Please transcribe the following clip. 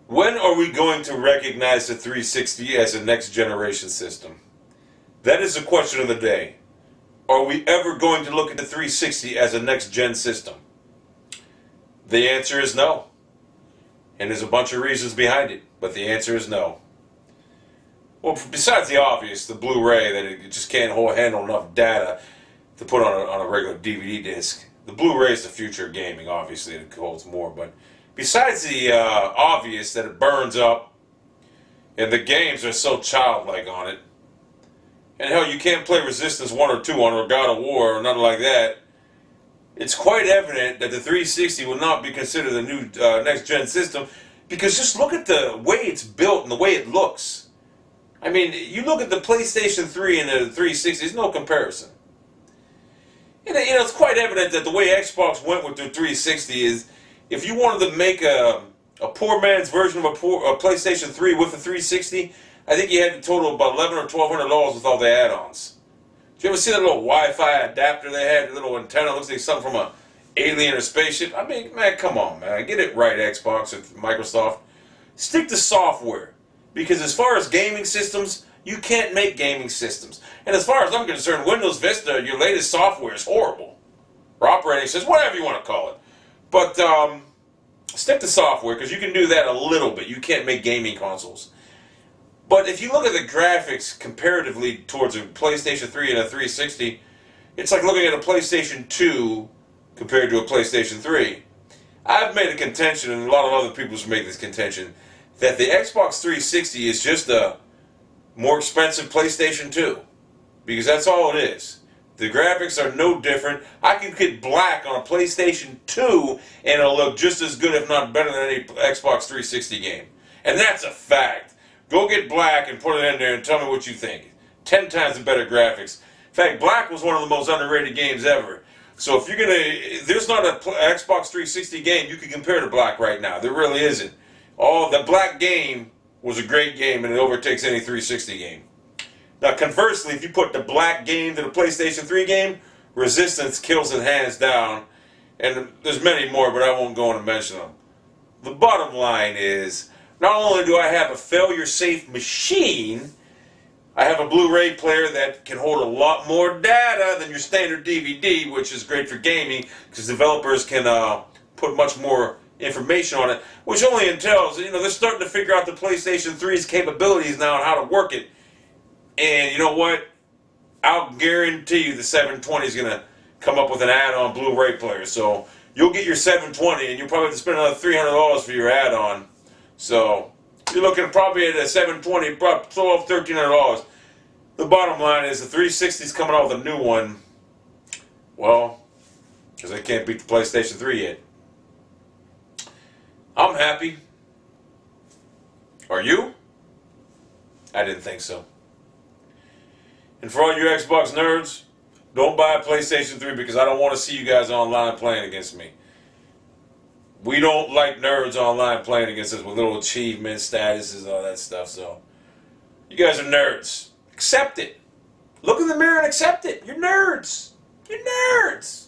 When are we going to recognize the 360 as a next generation system? That is the question of the day. Are we ever going to look at the 360 as a next gen system? The answer is no. And there's a bunch of reasons behind it, but the answer is no. Well, besides the obvious, the Blu-ray, that it just can't handle enough data to put on a regular DVD disc. The Blu-ray is the future of gaming, obviously, it holds more, but besides the obvious that it burns up, and the games are so childlike on it, and hell, you can't play Resistance 1 or 2 on or God of War or nothing like that, it's quite evident that the 360 will not be considered a new next-gen system, because just look at the way it's built and the way it looks. I mean, you look at the PlayStation 3 and the 360, there's no comparison. And, you know, it's quite evident that the way Xbox went with their 360 is, if you wanted to make a poor man's version of a PlayStation 3 with a 360, I think you had to total about $1,100 or $1,200 with all the add-ons. Did you ever see that little Wi-Fi adapter they had? The little antenna looks like something from an alien or spaceship. I mean, man, come on, man. Get it right, Xbox or Microsoft. Stick to software. Because as far as gaming systems, you can't make gaming systems. And as far as I'm concerned, Windows Vista, your latest software, is horrible. Or operating system, whatever you want to call it. But stick to software, because you can do that a little bit. You can't make gaming consoles. But if you look at the graphics comparatively towards a PlayStation 3 and a 360, it's like looking at a PlayStation 2 compared to a PlayStation 3. I've made a contention, and a lot of other people have made this contention, that the Xbox 360 is just a more expensive PlayStation 2. Because that's all it is. The graphics are no different. I can get black on a PlayStation 2 and it'll look just as good, if not better, than any Xbox 360 game. And that's a fact. Go get black and put it in there and tell me what you think. 10 times the better graphics. In fact, black was one of the most underrated games ever. So if you're gonna, there's not an Xbox 360 game you can compare to black right now. There really isn't. The black game was a great game, and it overtakes any 360 game. Now, conversely, if you put the black game to the PlayStation 3 game, Resistance kills it hands down. And there's many more, but I won't go on to mention them. The bottom line is, not only do I have a failure-safe machine, I have a Blu-ray player that can hold a lot more data than your standard DVD, which is great for gaming, because developers can put much more information on it, which only entails, you know, they're starting to figure out the PlayStation 3's capabilities now and how to work it. And you know what? I'll guarantee you the 720 is going to come up with an add-on Blu-ray player. So you'll get your 720 and you'll probably have to spend another $300 for your add-on. So you're looking probably at a 720, about $1,200, $1,300. The bottom line is the 360 is coming out with a new one. Well, because they can't beat the PlayStation 3 yet. I'm happy. Are you? I didn't think so. And for all you Xbox nerds, don't buy a PlayStation 3 because I don't want to see you guys online playing against me. We don't like nerds online playing against us with little achievement statuses and all that stuff. So, you guys are nerds. Accept it. Look in the mirror and accept it. You're nerds. You're nerds.